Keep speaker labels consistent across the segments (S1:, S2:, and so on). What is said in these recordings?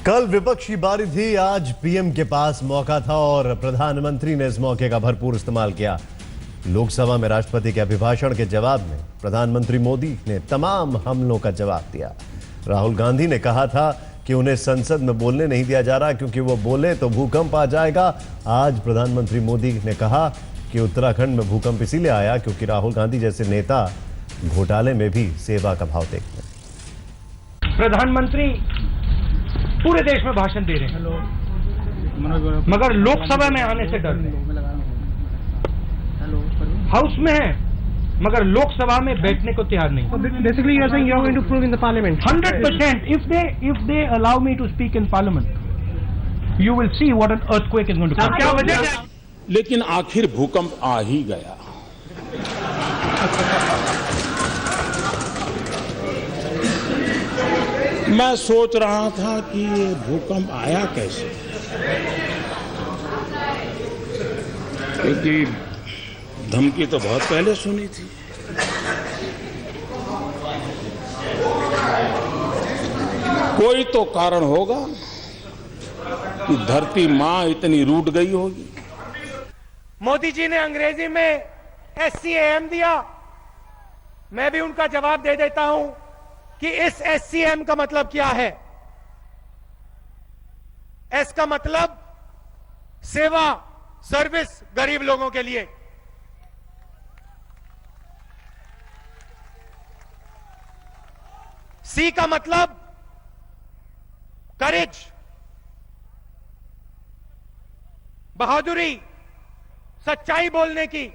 S1: कल विपक्षी बारी थी, आज पीएम के पास मौका था और प्रधानमंत्री ने इस मौके का भरपूर इस्तेमाल किया। लोकसभा में राष्ट्रपति के अभिभाषण के जवाब में प्रधानमंत्री मोदी ने तमाम हमलों का जवाब दिया। राहुल गांधी ने कहा था कि उन्हें संसद में बोलने नहीं दिया जा रहा क्योंकि वो बोले तो भूकंप आ जाएगा। आज प्रधानमंत्री मोदी ने कहा कि उत्तराखंड में भूकंप इसीलिए आया क्योंकि राहुल गांधी जैसे नेता घोटाले में भी सेवा का भाव देखते हैं।
S2: प्रधानमंत्री पूरे देश में भाषण दे रहे हैं, मगर लोकसभा में आने से डर हाउस में है, मगर लोकसभा में बैठने को तैयार नहीं।
S3: Basically, you are saying you are going to prove in the parliament.
S2: 100%. If they allow me to speak in parliament, you will see what an earthquake is going to come.
S3: क्या वजह है?
S4: लेकिन आखिर भूकंप आ ही गया। मैं सोच रहा था कि ये भूकंप आया कैसे, क्योंकि धमकी तो बहुत पहले सुनी थी। कोई तो कारण होगा कि धरती मां इतनी रूठ गई होगी।
S2: मोदी जी ने अंग्रेजी में SCAM दिया, मैं भी उनका जवाब दे देता हूं कि इस SCM का मतलब क्या है। S का मतलब सेवा, सर्विस, गरीब लोगों के लिए। C का मतलब करेज, बहादुरी, सच्चाई बोलने की।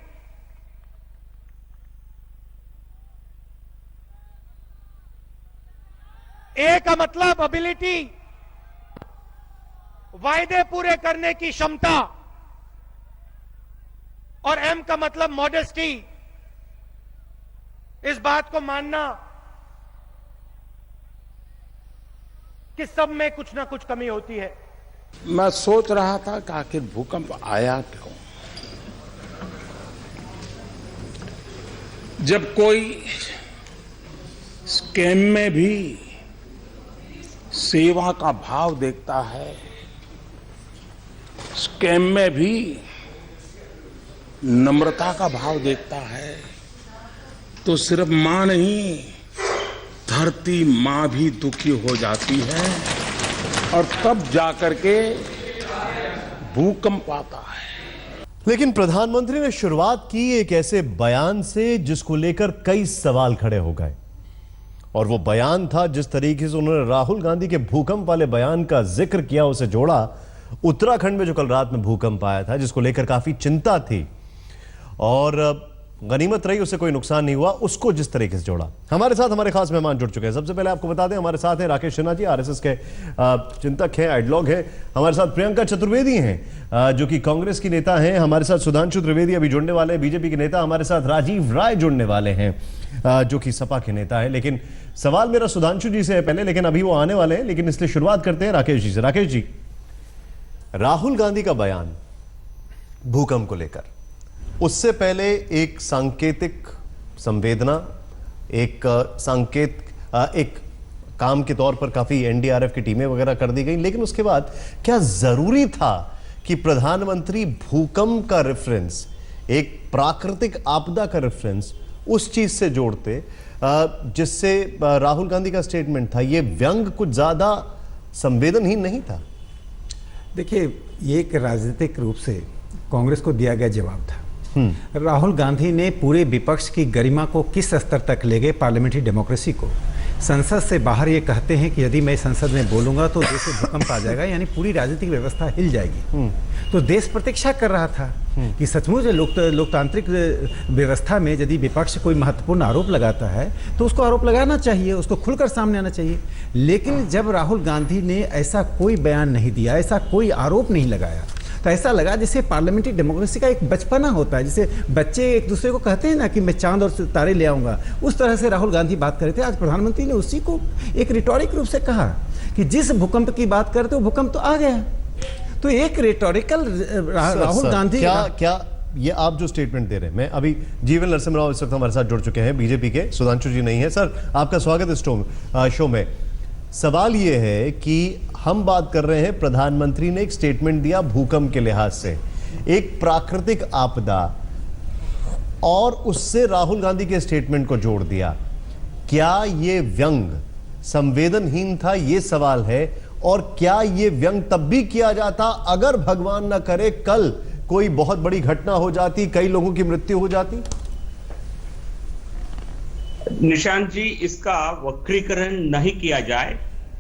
S2: A का मतलब एबिलिटी, वायदे पूरे करने की क्षमता, और M का मतलब मॉडेस्टी, इस बात को मानना कि सब में कुछ ना कुछ कमी होती है।
S4: मैं सोच रहा था कि आखिर भूकंप आया क्यों। जब कोई स्कैम में भी सेवा का भाव देखता है, स्कैम में भी नम्रता का भाव देखता है, तो सिर्फ मां नहीं, धरती मां भी दुखी हो जाती है और तब जाकर के भूकंप आता है।
S1: लेकिन प्रधानमंत्री ने शुरुआत की एक ऐसे बयान से जिसको लेकर कई सवाल खड़े हो गए, और वो बयान था जिस तरीके से उन्होंने राहुल गांधी के भूकंप वाले बयान का जिक्र किया, उसे जोड़ा उत्तराखंड में जो कल रात में भूकंप आया था, जिसको लेकर काफी चिंता थी और गनीमत रही उससे कोई नुकसान नहीं हुआ, उसको जिस तरीके से जोड़ा। हमारे साथ हमारे खास मेहमान जुड़ चुके हैं। सबसे पहले आपको बता दें, हमारे साथ हैं राकेश सिन्हा जी, RSS के चिंतक हैं, आइडियोलॉग हैं। हमारे साथ प्रियंका चतुर्वेदी हैं जो कि कांग्रेस की नेता हैं। हमारे साथ सुधांशु त्रिवेदी अभी जुड़ने वाले हैं, बीजेपी के नेता। हमारे साथ राजीव राय जुड़ने वाले हैं जो कि सपा के नेता है। लेकिन सवाल मेरा सुधांशु जी से है पहले, लेकिन अभी वो आने वाले हैं, लेकिन इसलिए शुरुआत करते हैं राकेश जी से। राकेश जी, राहुल गांधी का बयान भूकंप को लेकर, उससे पहले एक सांकेतिक संवेदना, एक संकेत, एक काम के तौर पर काफी NDRF की टीमें वगैरह कर दी गई, लेकिन उसके बाद क्या जरूरी था कि प्रधानमंत्री भूकंप का रेफरेंस, एक प्राकृतिक आपदा का रेफरेंस उस चीज से जोड़ते जिससे राहुल गांधी का स्टेटमेंट था, यह व्यंग कुछ ज्यादा संवेदनहीन नहीं था?
S5: देखिए, ये एक राजनीतिक रूप से कांग्रेस को दिया गया जवाब था। राहुल गांधी ने पूरे विपक्ष की गरिमा को किस स्तर तक ले गए, पार्लियामेंट्री डेमोक्रेसी को। संसद से बाहर ये कहते हैं कि यदि मैं संसद में बोलूंगा तो देश में भूकंप आ जाएगा, यानी पूरी राजनीतिक व्यवस्था हिल जाएगी। तो देश प्रतीक्षा कर रहा था कि सचमुच लोकतांत्रिक व्यवस्था में यदि विपक्ष कोई महत्वपूर्ण आरोप लगाता है तो उसको आरोप लगाना चाहिए, उसको खुलकर सामने आना चाहिए। लेकिन जब राहुल गांधी ने ऐसा कोई बयान नहीं दिया, ऐसा कोई आरोप नहीं लगाया, तो ऐसा लगा जैसे पार्लियामेंट्री डेमोक्रेसी का एक बचपना होता है, जैसे बच्चे एक दूसरे को कहते हैं ना कि मैं चांद और तारे ले आऊंगा, उस तरह से राहुल गांधी बात कर रहे थे। आज प्रधानमंत्री ने उसी को एक रिटोरिक रूप से कहा कि जिस भूकंप की बात करते हो भूकंप तो आ गया। तो एक रिटोरिकल राहुल गांधी
S1: क्या ये आप जो स्टेटमेंट दे रहे हैं, मैं अभी जीवन नरसिम्हा राव इस वक्त हमारे साथ जुड़ चुके हैं, बीजेपी के। सुधांशु जी नहीं है। सर, आपका स्वागत इस शो में। सवाल यह है कि हम बात कर रहे हैं, प्रधानमंत्री ने एक स्टेटमेंट दिया भूकंप के लिहाज से, एक प्राकृतिक आपदा, और उससे राहुल गांधी के स्टेटमेंट को जोड़ दिया। क्या यह व्यंग संवेदनहीन था, यह सवाल है। और क्या यह व्यंग तब भी किया जाता अगर भगवान ना करे कल कोई बहुत बड़ी घटना हो जाती, कई लोगों की मृत्यु हो जाती?
S6: निशांत जी, इसका वक्रीकरण नहीं किया जाए,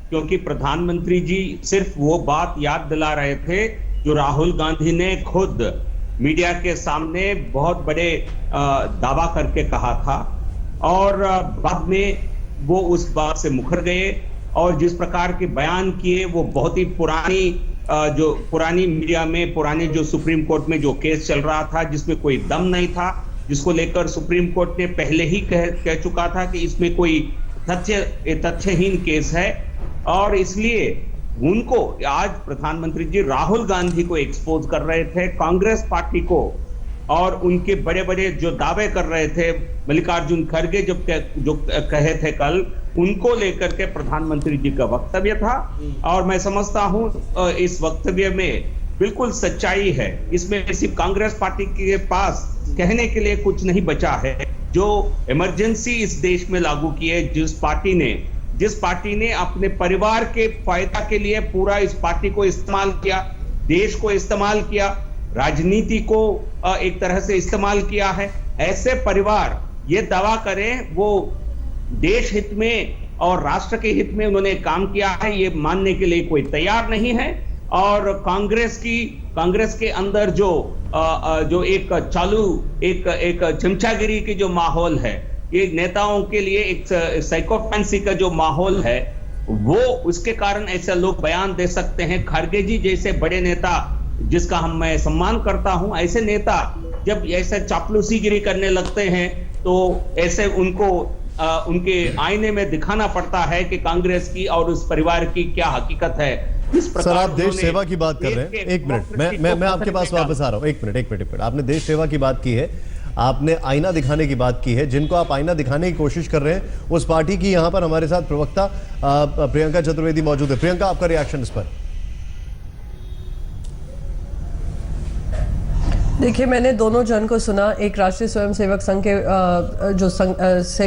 S6: क्योंकि प्रधानमंत्री जी सिर्फ वो बात याद दिला रहे थे जो राहुल गांधी ने खुद मीडिया के सामने बहुत बड़े दावा करके कहा था, और बाद में वो उस बात से मुकर गए और जिस प्रकार के बयान किए वो बहुत ही पुरानी मीडिया में, पुराने जो सुप्रीम कोर्ट में जो केस चल रहा था जिसमें कोई दम नहीं था, जिसको लेकर सुप्रीम कोर्ट ने पहले ही कह चुका था कि इसमें कोई तथ्यहीन केस है, और इसलिए उनको आज प्रधानमंत्री जी राहुल गांधी को एक्सपोज कर रहे थे, कांग्रेस पार्टी को, और उनके बड़े बड़े जो दावे कर रहे थे मल्लिकार्जुन खड़गे जो कहे थे कल, उनको लेकर के प्रधानमंत्री जी का वक्तव्य था। और मैं समझता हूं इस वक्तव्य में बिल्कुल सच्चाई है। इसमें सिर्फ कांग्रेस पार्टी के पास कहने के लिए कुछ नहीं बचा है। जो इमरजेंसी इस देश में लागू की है, जिस पार्टी ने अपने परिवार के फायदा के लिए पूरा इस पार्टी को इस्तेमाल किया, देश को इस्तेमाल किया, राजनीति को एक तरह से इस्तेमाल किया है, ऐसे परिवार ये दावा करें वो देश हित में और राष्ट्र के हित में उन्होंने काम किया है, ये मानने के लिए कोई तैयार नहीं है। और कांग्रेस के अंदर जो एक चमचागिरी की जो माहौल है, ये नेताओं के लिए एक साइकोफेंसी का जो माहौल है, वो उसके कारण ऐसे लोग बयान दे सकते हैं। खड़गे जी जैसे बड़े नेता जिसका मैं सम्मान करता हूं, ऐसे नेता जब ऐसे चापलूसीगिरी करने लगते हैं तो ऐसे उनको उनके आईने में दिखाना पड़ता है कि कांग्रेस की और उस परिवार की क्या हकीकत है।
S1: सर, आप देश सेवा की बात कर रहे हैं, एक मिनट, मैं आपके पास वापस आ रहा हूं। एक मिनट, आपने देश सेवा की बात की है, आपने आईना दिखाने की बात की है। जिनको आप आईना दिखाने की कोशिश कर रहे हैं उस पार्टी की यहां पर हमारे साथ प्रवक्ता प्रियंका चतुर्वेदी मौजूद है। प्रियंका, आपका रिएक्शन इस पर?
S7: देखिए, मैंने दोनों जन को सुना, एक राष्ट्रीय स्वयंसेवक संघ के जो संघ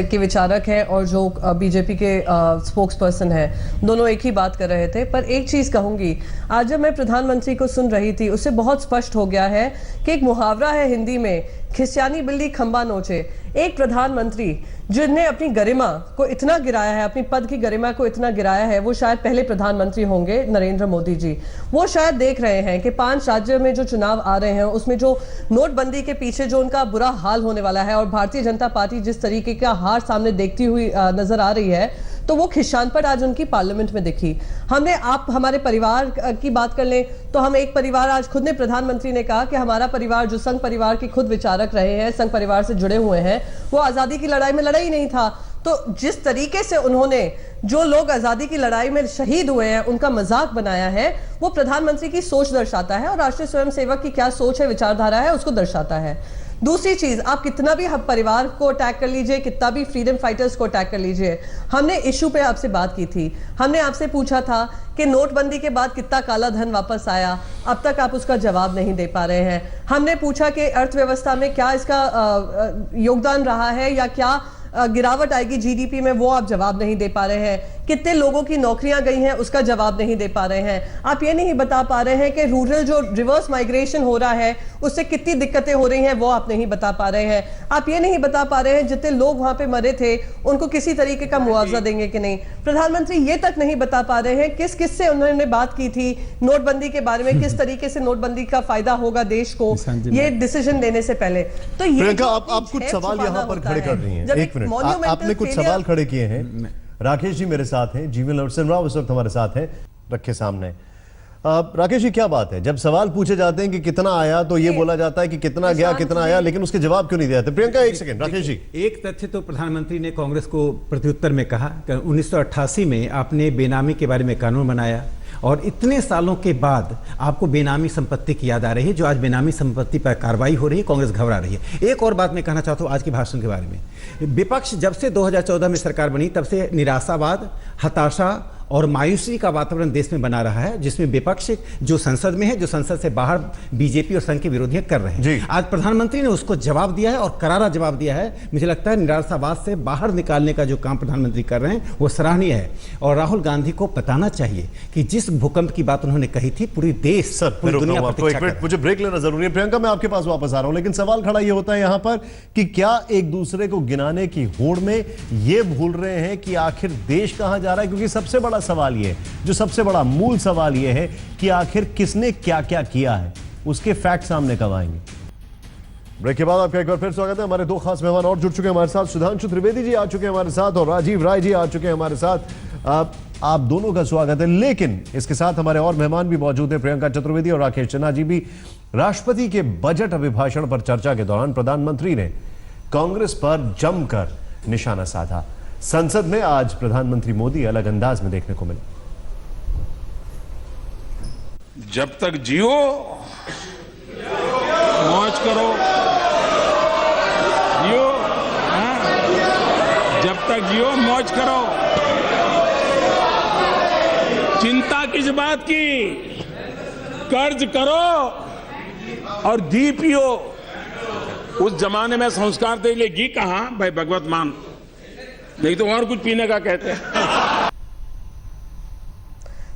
S7: के विचारक हैं और जो बीजेपी के स्पोक्स पर्सन हैं, दोनों एक ही बात कर रहे थे। पर एक चीज़ कहूँगी, आज जब मैं प्रधानमंत्री को सुन रही थी उससे बहुत स्पष्ट हो गया है कि एक मुहावरा है हिंदी में, खिसियानी बिल्ली खंबा नोचे। एक प्रधानमंत्री जिनने अपनी गरिमा को इतना गिराया है, अपनी पद की गरिमा को इतना गिराया है, वो शायद पहले प्रधानमंत्री होंगे, नरेंद्र मोदी जी। वो शायद देख रहे हैं कि 5 राज्यों में जो चुनाव आ रहे हैं उसमें जो नोटबंदी के पीछे जो उनका बुरा हाल होने वाला है और भारतीय जनता पार्टी जिस तरीके का हार सामने देखती हुई नजर आ रही है, तो वो खिशानपट आज उनकी पार्लियामेंट में दिखी। आप हमारे परिवार की बात कर लें तो हम एक परिवार, आज खुद ने प्रधानमंत्री ने कहा कि हमारा परिवार जो संघ परिवार के खुद विचारक रहे हैं, संघ परिवार से जुड़े हुए हैं, वो आजादी की लड़ाई में लड़ा ही नहीं था। तो जिस तरीके से उन्होंने जो लोग आजादी की लड़ाई में शहीद हुए हैं उनका मजाक बनाया है, वो प्रधानमंत्री की सोच दर्शाता है और राष्ट्रीय स्वयंसेवक की क्या सोच है, विचारधारा है, उसको दर्शाता है। दूसरी चीज, आप कितना भी परिवार को अटैक कर लीजिए, कितना भी फ्रीडम फाइटर्स को अटैक कर लीजिए, हमने इशू पे आपसे बात की थी। हमने आपसे पूछा था कि नोटबंदी के बाद कितना काला धन वापस आया, अब तक आप उसका जवाब नहीं दे पा रहे हैं। हमने पूछा कि अर्थव्यवस्था में क्या इसका योगदान रहा है या क्या गिरावट आएगी जीडीपी में, वो आप जवाब नहीं दे पा रहे हैं। कितने लोगों की नौकरियां गई हैं उसका जवाब नहीं दे पा रहे हैं। आप ये नहीं बता पा रहे हैं कि रूरल जो रिवर्स माइग्रेशन हो रहा है उससे कितनी दिक्कतें हो रही हैं, वो आप नहीं बता पा रहे हैं। आप ये नहीं बता पा रहे हैं जितने लोग वहां पे मरे थे उनको किसी तरीके का मुआवजा देंगे कि नहीं। प्रधानमंत्री ये तक नहीं बता पा रहे हैं किस किस से उन्होंने बात की थी नोटबंदी के बारे में, किस तरीके से नोटबंदी का फायदा होगा देश को ये डिसीजन लेने से पहले। तो ये
S1: आप कुछ सवाल यहाँ पर खड़े कर रही हैं, एक मिनट, आपने कुछ सवाल खड़े किए हैं। राकेश जी मेरे साथ हैं, जीवन नरसिम्हा राव इस वक्त हमारे साथ हैं, रखे सामने। राकेश जी, क्या बात है, जब सवाल पूछे जाते हैं कि कितना आया तो ये बोला जाता है कि कितना गया, कितना आया, लेकिन उसके जवाब क्यों नहीं दिए जाते? प्रियंका, एक सेकंड। राकेश जी,
S5: एक तथ्य तो प्रधानमंत्री ने कांग्रेस को प्रत्युत्तर में कहा कि 1988 में आपने बेनामी के बारे में कानून बनाया और इतने सालों के बाद आपको बेनामी संपत्ति की याद आ रही है। जो आज बेनामी संपत्ति पर कार्रवाई हो रही है, कांग्रेस घबरा रही है। एक और बात मैं कहना चाहता हूँ आज के भाषण के बारे में। विपक्ष जब से 2014 में सरकार बनी तब से निराशावाद, हताशा और मायूसी का वातावरण देश में बना रहा है, जिसमें विपक्ष जो संसद में है, जो संसद से बाहर बीजेपी और संघ के विरोधी कर रहे
S1: जी।
S5: हैं। आज प्रधानमंत्री ने उसको जवाब दिया है और करारा जवाब दिया है। मुझे लगता है निराशावाद से बाहर निकालने का जो काम प्रधानमंत्री कर रहे हैं वो सराहनीय है। और राहुल गांधी को बताना चाहिए कि जिस भूकंप की बात उन्होंने कही थी, पूरी देश
S1: सर
S5: पूरी दुनिया
S1: आपको एक
S5: प्रतीक्षा कर
S1: मिनट, मुझे ब्रेक लेना जरूरी है। प्रियंका, मैं आपके पास वापस आ रहा हूं, लेकिन सवाल खड़ा ये होता है यहां पर कि क्या एक दूसरे को गिनाने की होड़ में ये भूल रहे हैं कि आखिर देश कहां जा रहा है? क्योंकि सबसे बड़ा सवाल ये है, जो सबसे बड़ा मूल सवाल ये है कि आखिर किसने क्या क्या किया है, उसके फैक्ट सामने कब आएंगे। ब्रेक के बाद आपका एक बार फिर स्वागत है। हमारे दो खास मेहमान और जुड़ चुके हैं हमारे साथ। सुधांशु त्रिवेदी जी आ चुके हैं हमारे साथ और राजीव राय जी आ चुके हैं हमारे साथ। आप दोनों का स्वागत है। लेकिन इसके साथ हमारे और मेहमान भी मौजूद हैं, प्रियंका चतुर्वेदी और राकेश सिन्हा जी भी। राष्ट्रपति के बजट अभिभाषण पर चर्चा के दौरान प्रधानमंत्री ने कांग्रेस पर जमकर निशाना साधा। संसद में आज प्रधानमंत्री मोदी अलग अंदाज में देखने को मिले।
S4: जब तक जियो मौज करो, जियो, हाँ? जब तक जियो मौज करो। चिंता किस बात की? कर्ज करो और घी पियो। उस जमाने में संस्कार दे लिए घी कहां भाई, भगवत मान, नहीं तो और कुछ पीने का कहते हैं।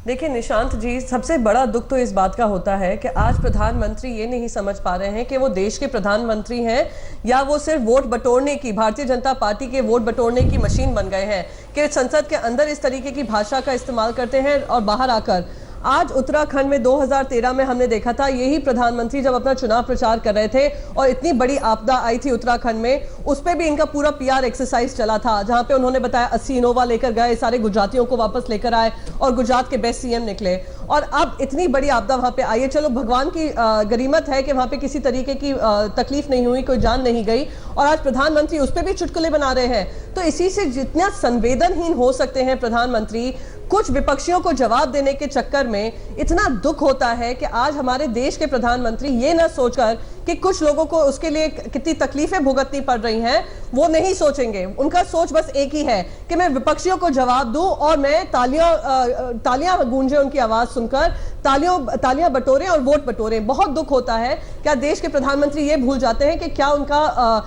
S7: देखिए निशांत जी, सबसे बड़ा दुख तो इस बात का होता है कि आज प्रधानमंत्री ये नहीं समझ पा रहे हैं कि वो देश के प्रधानमंत्री हैं या वो सिर्फ वोट बटोरने की, भारतीय जनता पार्टी के वोट बटोरने की मशीन बन गए हैं कि संसद के अंदर इस तरीके की भाषा का इस्तेमाल करते हैं और बाहर आकर। आज उत्तराखंड में 2013 में हमने देखा था, यही प्रधानमंत्री जब अपना चुनाव प्रचार कर रहे थे और इतनी बड़ी आपदा आई थी उत्तराखंड में, उस पे भी इनका पूरा पीआर एक्सरसाइज चला था, जहां पे उन्होंने बताया 80 इनोवा लेकर गए, सारे गुजरातियों को वापस लेकर आए और गुजरात के बेस्ट सीएम निकले। और अब इतनी बड़ी आपदा वहां पे आई है, चलो भगवान की गरीमत है कि वहां पे किसी तरीके की तकलीफ नहीं हुई, कोई जान नहीं गई, और आज प्रधानमंत्री उस पर भी चुटकुले बना रहे हैं। तो इसी से जितना संवेदनहीन हो सकते हैं प्रधानमंत्री, कुछ विपक्षियों को जवाब देने के चक्कर में इतना दुख होता है कि आज हमारे देश के प्रधानमंत्री ये ना सोचकर कि कुछ लोगों को उसके लिए कितनी तकलीफें भुगतनी पड़ रही हैं, वो नहीं सोचेंगे। उनका सोच बस एक ही है कि मैं विपक्षियों को जवाब दूं और मैं तालियां गूंजे उनकी आवाज सुनकर, तालियां बटोरे और वोट बटोरे। बहुत दुख होता है क्या देश के प्रधानमंत्री ये भूल जाते हैं कि क्या उनका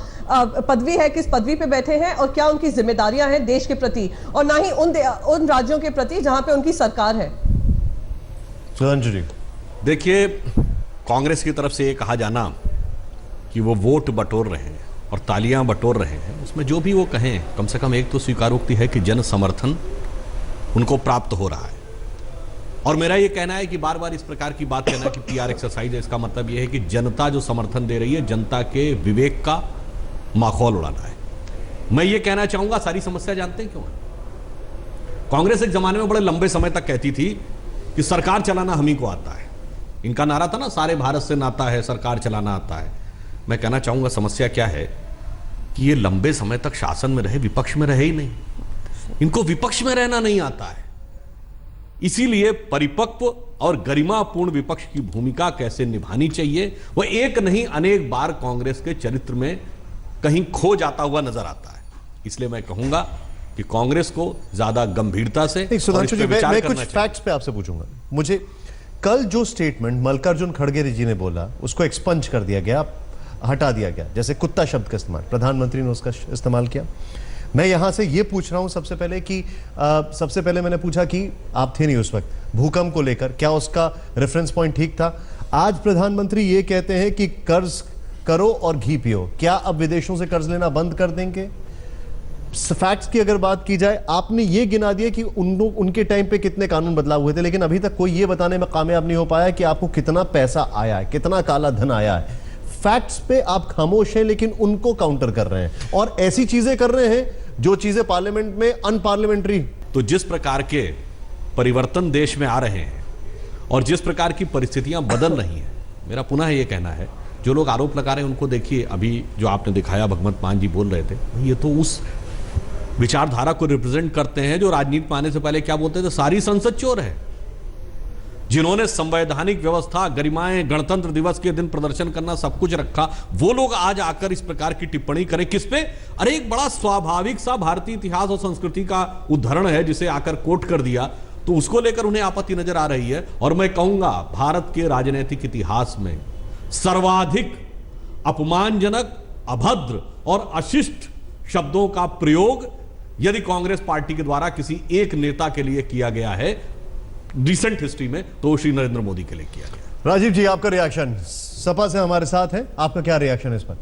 S7: पदवी है, किस पदवी पे बैठे हैं और क्या उनकी जिम्मेदारियां हैं देश के प्रति, और ना ही उन राज्यों के प्रति जहां पे उनकी सरकार है।
S1: सुधांशु जी,
S8: देखिए, कांग्रेस की तरफ से ये कहा जाना कि वो वोट बटोर रहे हैं और तालियां बटोर रहे हैं, उसमें जो भी वो कहें, कम से कम एक तो स्वीकारोक्ति है कि जन समर्थन उनको प्राप्त हो रहा है। और मेरा ये कहना है कि बार बार इस प्रकार की बात कहना कि पीआर एक्सरसाइज है, इसका मतलब ये है कि जनता जो समर्थन दे रही है, जनता के विवेक का माखौल उड़ाना है। मैं ये कहना चाहूंगा, सारी समस्या जानते हैं क्यों है? कांग्रेस एक जमाने में बड़े लंबे समय तक कहती थी कि सरकार चलाना हम ही को आता है। इनका नारा था ना, सारे भारत से नाता है, सरकार चलाना आता है। मैं कहना चाहूंगा समस्या क्या है कि ये लंबे समय तक शासन में रहे, विपक्ष में रहे ही नहीं, इनको विपक्ष में रहना नहीं आता है। इसीलिए परिपक्व और गरिमापूर्ण विपक्ष की भूमिका कैसे निभानी चाहिए, वह एक नहीं अनेक बार कांग्रेस के चरित्र में कहीं खो जाता हुआ नजर आता है। इसलिए मैं कहूंगा कि कांग्रेस को ज्यादा गंभीरता से
S1: सुधांशु जी, मैं कुछ फैक्ट्स पे आपसे पूछूंगा। मुझे कल जो स्टेटमेंट मल्लिकार्जुन खड़गे जी ने बोला, उसको एक्सपंज कर दिया गया, हटा दिया गया, जैसे कुत्ता शब्द का इस्तेमाल प्रधानमंत्री ने उसका इस्तेमाल किया। मैं यहां से ये पूछ रहा हूं सबसे पहले कि सबसे पहले मैंने पूछा कि आप थे नहीं उस वक्त, भूकंप को लेकर क्या उसका रेफरेंस पॉइंट ठीक था? आज प्रधानमंत्री ये कहते हैं कि कर्ज करो और घी पियो, क्या अब विदेशों से कर्ज लेना बंद कर देंगे? फैक्ट्स की अगर बात की जाए, आपने ये गिना दिया कि उनके टाइम पे कितने कानून बदलाव हुए थे, लेकिन अभी तक कोई ये बताने में कामयाब नहीं हो पाया कि आपको कितना पैसा आया है, कितना काला धन आया है। फैक्ट्स पे आप खामोश हैं, लेकिन उनको काउंटर कर रहे हैं और ऐसी चीजें कर रहे हैं जो चीजें पार्लियामेंट में अनपार्लियामेंट्री।
S8: तो जिस प्रकार के परिवर्तन देश में आ रहे हैं और जिस प्रकार की परिस्थितियां बदल रही हैं, मेरा पुनः यह कहना है, जो लोग आरोप लगा रहे हैं उनको देखिए, अभी जो आपने दिखाया भगवत मान जी बोल रहे थे, ये तो उस विचारधारा को रिप्रेजेंट करते हैं जो राजनीति में आने से पहले क्या बोलते थे, सारी संसद चोर है। जिन्होंने संवैधानिक व्यवस्था, गरिमाएं, गणतंत्र दिवस के दिन प्रदर्शन करना सब कुछ रखा, वो लोग आज आकर इस प्रकार की टिप्पणी करें किस पे? अरे एक बड़ा स्वाभाविक सा भारतीय इतिहास और संस्कृति का उदाहरण है जिसे आकर कोट कर दिया, तो उसको लेकर उन्हें आपत्ति नजर आ रही है। और मैं कहूंगा भारत के राजनीतिक इतिहास में सर्वाधिक अपमानजनक, अभद्र और अशिष्ट शब्दों का प्रयोग यदि कांग्रेस पार्टी के द्वारा किसी एक नेता के लिए किया गया है रिसेंट हिस्ट्री में, तो श्री नरेंद्र मोदी के लिए किया गया।
S1: राजीव जी, आपका रिएक्शन, सपा से हमारे साथ हैं, आपका क्या रिएक्शन है इस पर?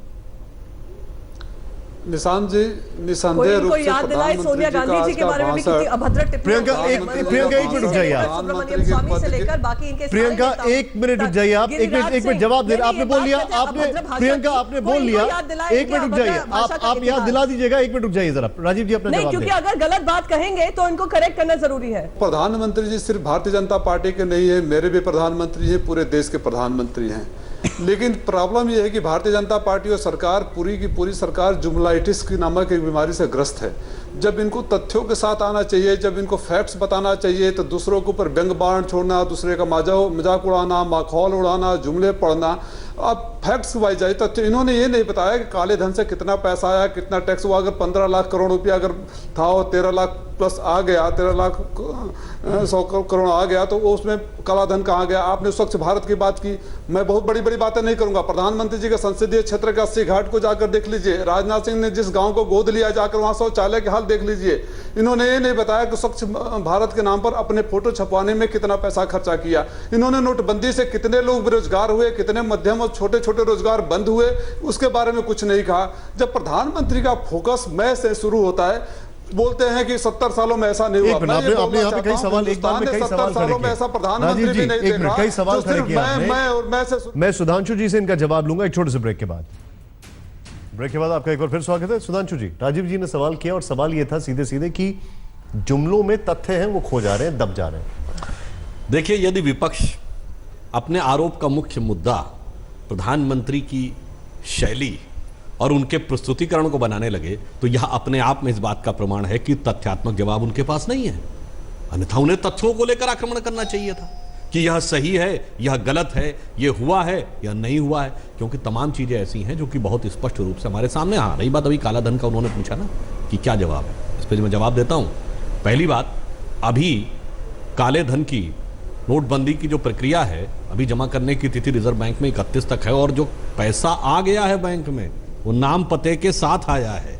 S9: निशांत जी, निसंदेह रूप से
S7: याद दिलाए सोनिया गांधी जी के बारे में भी कितनी अभद्र टिप्पणी।
S1: प्रियंका एक मिनट रुक जाइए आप।
S7: सुब्रमण्यम स्वामी से लेकर बाकी इनके
S1: प्रियंका एक मिनट रुक जाइए आप। एक मिनट जवाब दे, आपने बोल लिया, आपने प्रियंका आपने बोल लिया, एक मिनट रुक जाइए आप याद दिला दीजिएगा। एक मिनट रुक जाइए जरा, राजीव जी अपना जवाब।
S7: क्योंकि अगर गलत बात कहेंगे तो इनको करेक्ट करना जरूरी है।
S9: प्रधानमंत्री जी सिर्फ भारतीय जनता पार्टी के नहीं है, मेरे भी प्रधानमंत्री हैं, पूरे देश के प्रधानमंत्री हैं। लेकिन प्रॉब्लम यह है कि भारतीय जनता पार्टी और सरकार, पूरी की पूरी सरकार जुमलाइटिस की नामक एक बीमारी से ग्रस्त है। जब इनको तथ्यों के साथ आना चाहिए, जब इनको फैक्ट्स बताना चाहिए, तो दूसरों के ऊपर व्यंग बाण छोड़ना, दूसरे का मजाक उड़ाना, माखौल उड़ाना, जुमले पढ़ना। अब फैक्ट्स वाइज जाए तो इन्होंने ये नहीं बताया कि काले धन से कितना पैसा आया, कितना टैक्स हुआ। अगर 15 लाख करोड़ रुपया अगर था और 13 लाख प्लस आ गया, 13 लाख 100 करोड़ आ गया, तो उसमें काला धन कहाँ गया? आपने स्वच्छ भारत की बात की। मैं बहुत बड़ी बड़ी बातें नहीं करूंगा। प्रधानमंत्री जी के संसदीय क्षेत्र का 80 घाट को जाकर देख लीजिए। राजनाथ सिंह ने जिस गांव को गोद लिया, जाकर वहां शौचालय के हाल देख लीजिए। इन्होंने ये नहीं बताया कि स्वच्छ भारत के नाम पर अपने फोटो छपवाने में कितना पैसा खर्चा किया। इन्होंने नोटबंदी से कितने लोग बेरोजगार हुए, कितने मध्यम और छोटे छोटे रोजगार बंद हुए, उसके बारे में कुछ नहीं कहा। जब प्रधानमंत्री का फोकस मैं से शुरू होता है, बोलते हैं कि 70 सालों में ऐसा नहीं हुआ।
S1: आपने यहाँ पे कई सवाल, एक बार में कई सवाल खड़े किए।
S9: ऐसा प्रधानमंत्री भी नहीं
S1: एक मिनट, कई सवाल खड़े किए
S9: आपने।
S1: मैं सुधांशु जी से इनका जवाब लूंगा एक छोटे से ब्रेक के बाद। ब्रेक के बाद आपका एक बार फिर स्वागत है। सुधांशु जी, राजीव जी ने सवाल किया और सवाल यह था सीधे सीधे कि जुमलों में तथ्य हैं वो खो जा रहे हैं, दब जा रहे हैं।
S8: देखिए, यदि विपक्ष अपने आरोप का मुख्य मुद्दा प्रधानमंत्री की शैली और उनके प्रस्तुतिकरण को बनाने लगे, तो यह अपने आप में इस बात का प्रमाण है कि तथ्यात्मक जवाब उनके पास नहीं है। अन्यथा उन्हें तथ्यों को लेकर आक्रमण करना चाहिए था कि यह सही है, यह गलत है, यह हुआ है या नहीं हुआ है, क्योंकि तमाम चीजें ऐसी हैं जो कि बहुत स्पष्ट रूप से हमारे सामने आ रही। बात अभी काला धन का उन्होंने पूछा ना कि क्या जवाब है, इस पर मैं जवाब देता हूं। पहली बात, अभी काले धन की नोटबंदी की जो प्रक्रिया है, अभी जमा करने की तिथि रिजर्व बैंक में 31 तक है, और जो पैसा आ गया है बैंक में वो नाम पते के साथ आया है।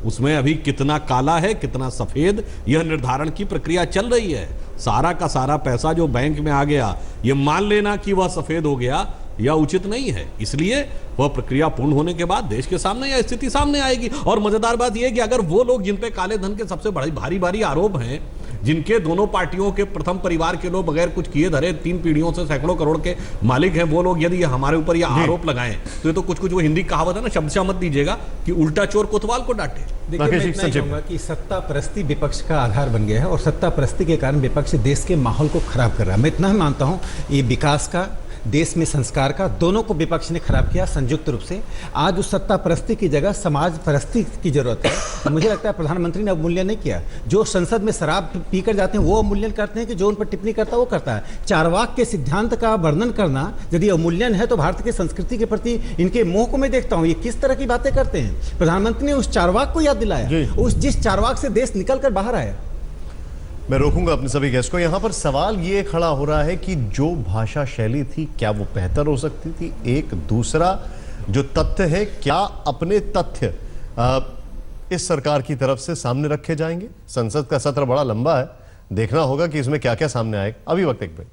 S8: उसमें अभी कितना काला है, कितना सफेद, यह निर्धारण की प्रक्रिया चल रही है। सारा का सारा पैसा जो बैंक में आ गया, यह मान लेना कि वह सफेद हो गया यह उचित नहीं है। इसलिए वह प्रक्रिया पूर्ण होने के बाद देश के सामने यह स्थिति सामने आएगी। और मजेदार बात यह है कि अगर वो लोग जिन पे काले धन के सबसे बड़े भारी भारी आरोप हैं, जिनके दोनों पार्टियों के प्रथम परिवार के लोग बगैर कुछ किए धरे 3 पीढ़ियों से सैकड़ों करोड़ के मालिक हैं, वो लोग यदि हमारे ऊपर यह आरोप लगाएं, तो ये तो कुछ वो हिंदी कहावत है ना, शब्द मत दीजिएगा कि उल्टा चोर कोतवाल को डांटे।
S5: देखिए, मैं इतना ही कहूंगा कि सत्ता परस्ती विपक्ष का आधार बन गया है और सत्ता परस्ती के कारण विपक्ष देश के माहौल को खराब कर रहा है। मैं इतना ही मानता हूं, ये विकास का, देश में संस्कार का, दोनों को विपक्ष ने खराब किया संयुक्त रूप से। आज उस सत्ता परस्ती की जगह समाज परस्ती की जरूरत है। मुझे लगता है प्रधानमंत्री ने अवमूल्यन नहीं किया। जो संसद में शराब पीकर जाते हैं वो अवमूल्यन करते हैं कि जो उन पर टिप्पणी करता है वो करता है। चारवाक के सिद्धांत का वर्णन करना यदि अवमूल्यन है, तो भारत की संस्कृति के प्रति इनके मोह को मैं देखता हूँ। ये किस तरह की बातें करते हैं। प्रधानमंत्री ने उस चारवाक को याद दिलाया, उस जिस चारवाक से देश निकल कर बाहर आया।
S1: मैं रोकूंगा अपने सभी गेस्ट को। यहां पर सवाल ये खड़ा हो रहा है कि जो भाषा शैली थी क्या वो बेहतर हो सकती थी? एक दूसरा जो तथ्य है, क्या अपने तथ्य इस सरकार की तरफ से सामने रखे जाएंगे? संसद का सत्र बड़ा लंबा है, देखना होगा कि इसमें क्या क्या सामने आएगा। अभी वक्त एक ब्रेक।